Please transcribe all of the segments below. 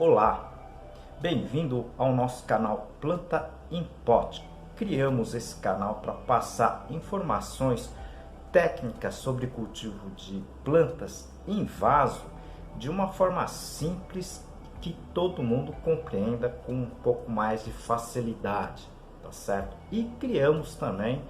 Olá, bem-vindo ao nosso canal Planta em Pote. Criamos esse canal para passar informações técnicas sobre cultivo de plantas em vaso de uma forma simples que todo mundo compreenda com um pouco mais de facilidade, tá certo? E criamos também,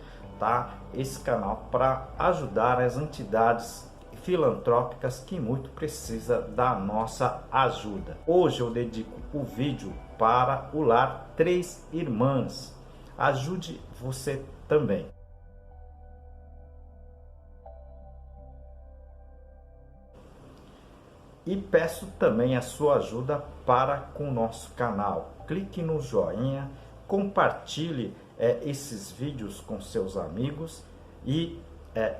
esse canal para ajudar as entidades filantrópicas que muito precisa da nossa ajuda. Hoje eu dedico o vídeo para o Lar Três Irmãs. Ajude você também. E peço também a sua ajuda para com o nosso canal. Clique no joinha, compartilhe esses vídeos com seus amigos e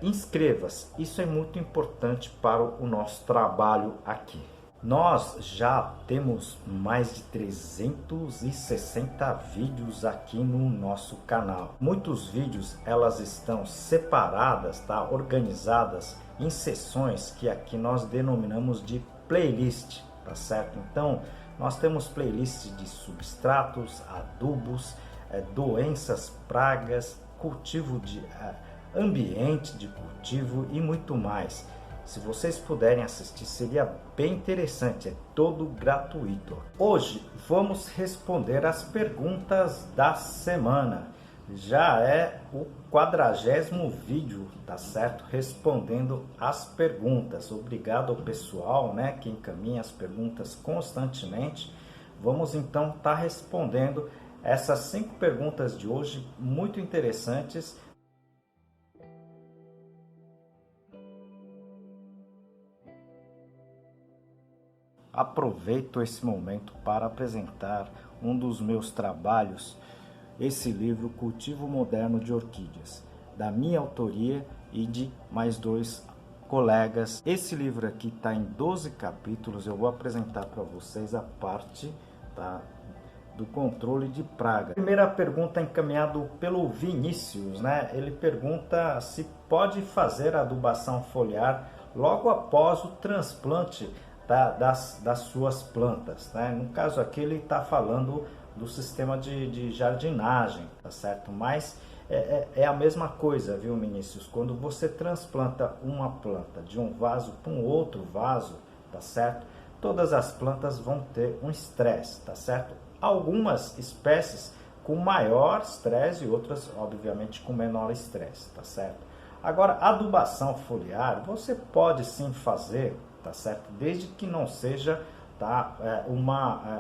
inscreva-se. Isso é muito importante para o nosso trabalho aqui. Nós já temos mais de 360 vídeos aqui no nosso canal. Muitos vídeos elas estão separadas, organizadas em seções que aqui nós denominamos de playlist, tá certo? Então nós temos playlist de substratos, adubos, doenças, pragas, cultivo de ambiente de cultivo e muito mais. Se vocês puderem assistir, seria bem interessante, é todo gratuito. Hoje vamos responder as perguntas da semana. Já é o 40º vídeo, tá certo? Respondendo as perguntas. Obrigado ao pessoal, que encaminha as perguntas constantemente. Vamos então estar respondendo essas 5 perguntas de hoje, muito interessantes. Aproveito esse momento para apresentar um dos meus trabalhos, esse livro Cultivo Moderno de Orquídeas, da minha autoria e de mais 2 colegas. Esse livro aqui está em 12 capítulos, eu vou apresentar para vocês a parte do controle de praga. Primeira pergunta encaminhada pelo Vinícius, Ele pergunta se pode fazer adubação foliar logo após o transplante das suas plantas, No caso aqui ele está falando do sistema de jardinagem, tá certo? Mas é a mesma coisa, viu, Vinícius? Quando você transplanta uma planta de um vaso para um outro vaso, tá certo? Todas as plantas vão ter um estresse, tá certo? Algumas espécies com maior estresse e outras, obviamente, com menor estresse, tá certo? Agora, adubação foliar, você pode sim fazer, tá certo? Desde que não seja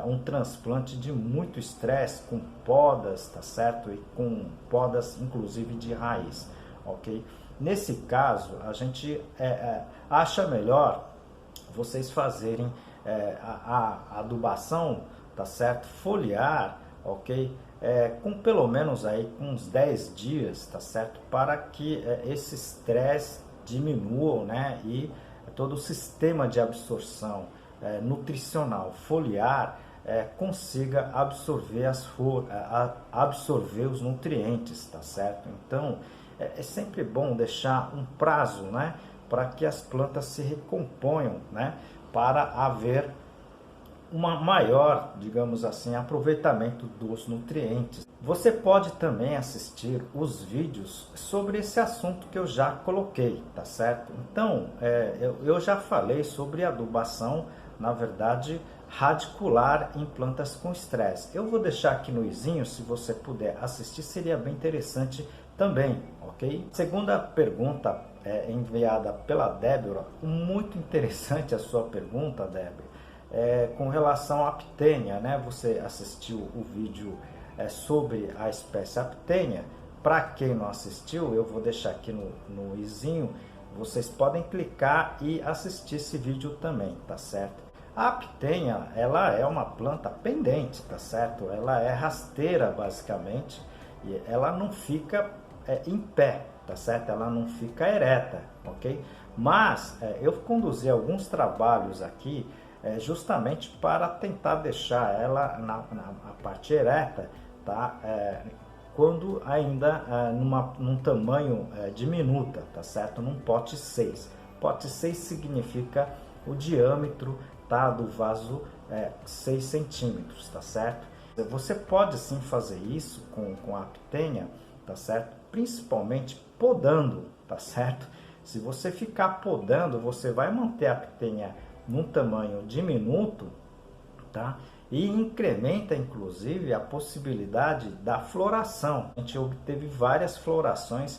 um transplante de muito estresse, com podas, tá certo? E com podas, inclusive, de raiz, ok? Nesse caso, a gente acha melhor vocês fazerem a adubação, tá certo? Foliar, ok? Com pelo menos aí uns 10 dias, tá certo? Para que esse estresse diminua, e todo o sistema de absorção nutricional foliar consiga absorver absorver os nutrientes, tá certo? Então é sempre bom deixar um prazo, para que as plantas se recomponham, para haver uma maior, digamos assim, aproveitamento dos nutrientes. Você pode também assistir os vídeos sobre esse assunto que eu já coloquei, tá certo? Então, eu já falei sobre adubação, na verdade, radicular em plantas com estresse. Eu vou deixar aqui no izinho, se você puder assistir, seria bem interessante também, ok? Segunda pergunta enviada pela Débora, muito interessante a sua pergunta, Débora. Com relação à aptênia, Você assistiu o vídeo sobre a espécie aptênia. Para quem não assistiu, eu vou deixar aqui no izinho, vocês podem clicar e assistir esse vídeo também, tá certo? A aptênia, ela é uma planta pendente, tá certo? Ela é rasteira, basicamente, e ela não fica em pé, tá certo? Ela não fica ereta, ok? Mas eu conduzi alguns trabalhos aqui justamente para tentar deixar ela na parte ereta, quando ainda num tamanho diminuta, tá certo? Num pote 6. Pote 6 significa o diâmetro do vaso 6 centímetros, tá certo? Você pode sim fazer isso com a aptenha, tá certo? Principalmente podando, tá certo? Se você ficar podando, você vai manter a aptenha num tamanho diminuto, tá? E incrementa inclusive a possibilidade da floração. A gente obteve várias florações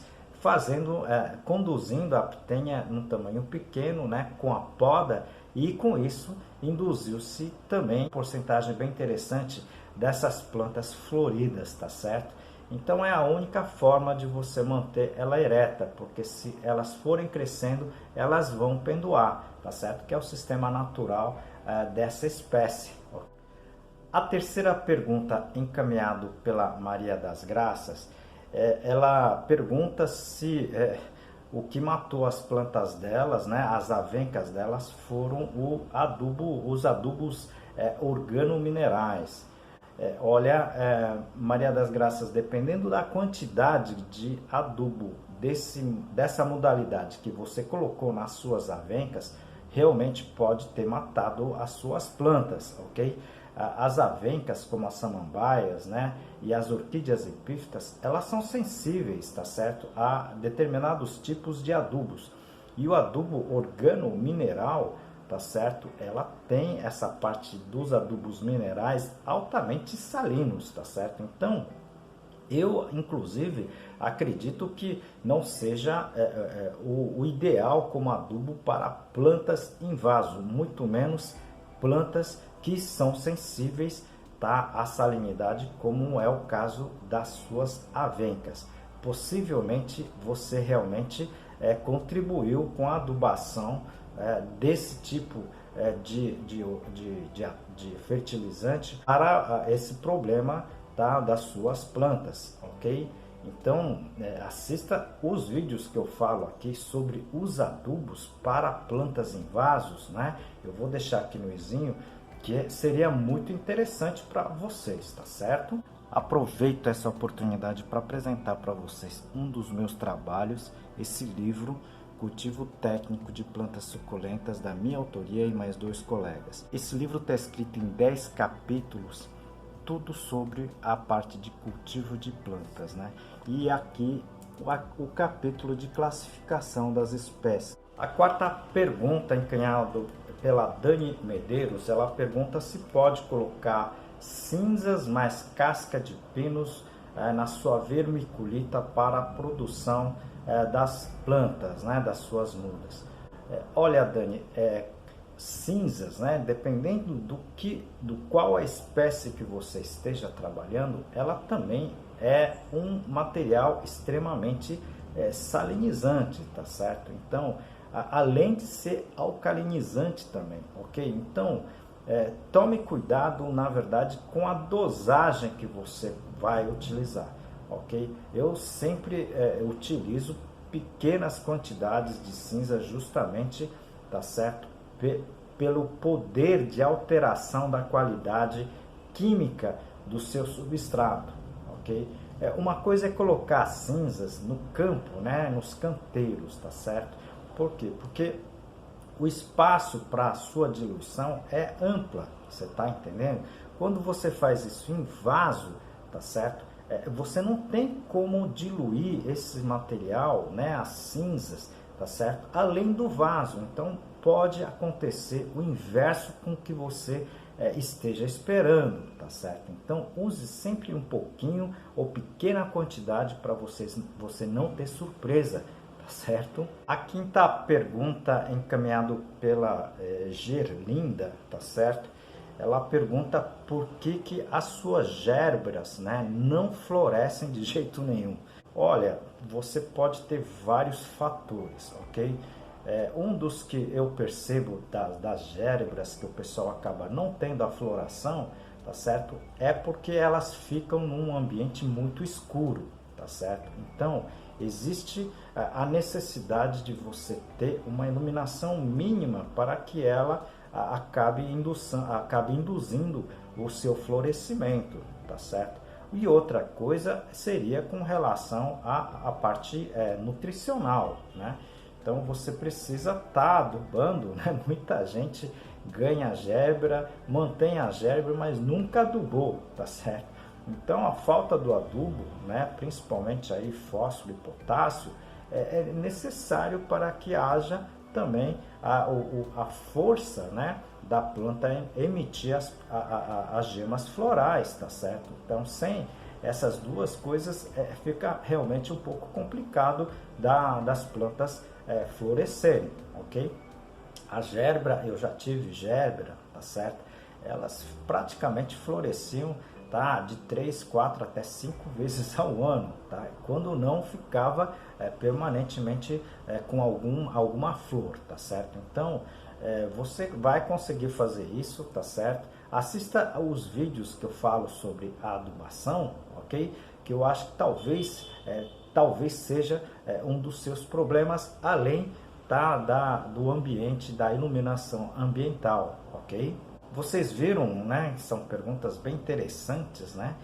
conduzindo a aptenha num tamanho pequeno, né, com a poda, e com isso induziu-se também porcentagem bem interessante dessas plantas floridas, tá certo? Então é a única forma de você manter ela ereta, porque se elas forem crescendo, elas vão pendoar, tá certo? Que é o sistema natural dessa espécie. A terceira pergunta, encaminhado pela Maria das Graças, ela pergunta se o que matou as plantas delas, né, as avencas delas, foram os adubos organominerais. Maria das Graças, dependendo da quantidade de adubo dessa modalidade que você colocou nas suas avencas, realmente pode ter matado as suas plantas, ok? As avencas, como as samambaias, né, e as orquídeas epífitas, elas são sensíveis, tá certo, a determinados tipos de adubos. E o adubo organomineral, tá certo, ela tem essa parte dos adubos minerais altamente salinos, tá certo? Então, eu, inclusive, acredito que não seja o ideal como adubo para plantas em vaso, muito menos plantas que são sensíveis, tá, à salinidade, como é o caso das suas avencas. Possivelmente você realmente contribuiu com a adubação desse tipo de fertilizante para esse problema, tá, das suas plantas, ok? Então, assista os vídeos que eu falo aqui sobre os adubos para plantas em vasos, né? Eu vou deixar aqui no izinho, que seria muito interessante para vocês, tá certo? Aproveito essa oportunidade para apresentar para vocês um dos meus trabalhos, esse livro, Cultivo Técnico de Plantas Suculentas, da minha autoria e mais 2 colegas. Esse livro está escrito em 10 capítulos, tudo sobre a parte de cultivo de plantas, né? E aqui o capítulo de classificação das espécies. A quarta pergunta, encaminhada pela Dani Medeiros, ela pergunta se pode colocar cinzas mais casca de pinos na sua vermiculita para a produção das plantas, né, das suas mudas. Olha, Dani, cinzas, né, dependendo do qual a espécie que você esteja trabalhando, ela também é um material extremamente salinizante, tá certo? Então, além de ser alcalinizante também, ok? Então, tome cuidado, na verdade, com a dosagem que você vai utilizar, ok? Eu sempre utilizo pequenas quantidades de cinza justamente, tá certo? Pelo poder de alteração da qualidade química do seu substrato, ok? Uma coisa é colocar cinzas no campo, né? Nos canteiros, tá certo? Por quê? Porque o espaço para a sua diluição é ampla, você está entendendo? Quando você faz isso em vaso, tá certo? Você não tem como diluir esse material, né, as cinzas, tá certo? Além do vaso. Então pode acontecer o inverso com o que você esteja esperando, tá certo? Então use sempre um pouquinho ou pequena quantidade para você não ter surpresa, tá certo? A quinta pergunta, encaminhado pela Gerlinda, tá certo? Ela pergunta por que as suas gérberas, né, não florescem de jeito nenhum. Olha, você pode ter vários fatores, ok? Um dos que eu percebo das gérberas que o pessoal acaba não tendo a floração, tá certo? É porque elas ficam num ambiente muito escuro, tá certo? Então, existe a necessidade de você ter uma iluminação mínima para que ela acabe induzindo o seu florescimento, tá certo? E outra coisa seria com relação à parte nutricional, né? Então você precisa estar adubando, né? Muita gente ganha a gérbera, mantém a gérbera, mas nunca adubou, tá certo? Então a falta do adubo, né, principalmente aí fósforo e potássio, é necessário para que haja também a força, né, da planta em emitir as gemas florais, tá certo? Então sem essas duas coisas fica realmente um pouco complicado das plantas florescerem, ok? A gérbera, eu já tive gérbera, tá certo? Elas praticamente floresciam, tá? De 3, 4 até 5 vezes ao ano, tá? Quando não ficava permanentemente com alguma flor, tá certo? Então, você vai conseguir fazer isso, tá certo? Assista os vídeos que eu falo sobre a adubação, ok? Que eu acho que talvez seja um dos seus problemas, além do ambiente, da iluminação ambiental, ok? Vocês viram, né? São perguntas bem interessantes, né?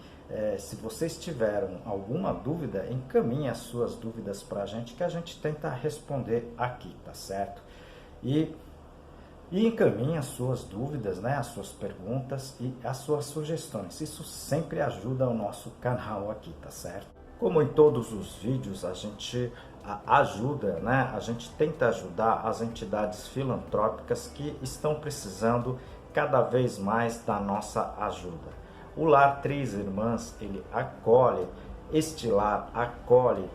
Se vocês tiveram alguma dúvida, encaminhe as suas dúvidas para a gente, que a gente tenta responder aqui, tá certo? E encaminhe as suas dúvidas, né? As suas perguntas e as suas sugestões. Isso sempre ajuda o nosso canal aqui, tá certo? Como em todos os vídeos, a gente ajuda, né? A gente tenta ajudar as entidades filantrópicas que estão precisando cada vez mais da nossa ajuda. O Lar Três Irmãs, ele acolhe, este lar acolhe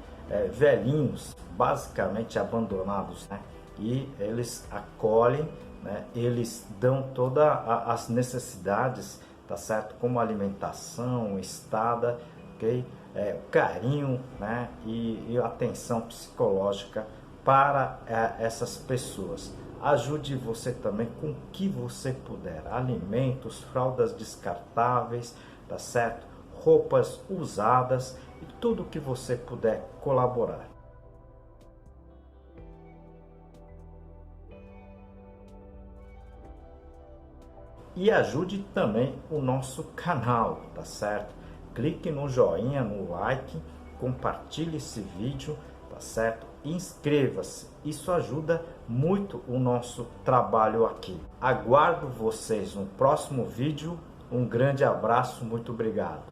velhinhos basicamente abandonados, né? E eles acolhem, né? Eles dão todas as necessidades, tá certo? Como alimentação, estada, ok? Carinho, né? E atenção psicológica para essas pessoas. Ajude você também com o que você puder, alimentos, fraldas descartáveis, tá certo? Roupas usadas e tudo que você puder colaborar. E ajude também o nosso canal, tá certo? Clique no joinha, no like, compartilhe esse vídeo, tá certo? Inscreva-se, isso ajuda muito o nosso trabalho aqui. Aguardo vocês no próximo vídeo, um grande abraço, muito obrigado.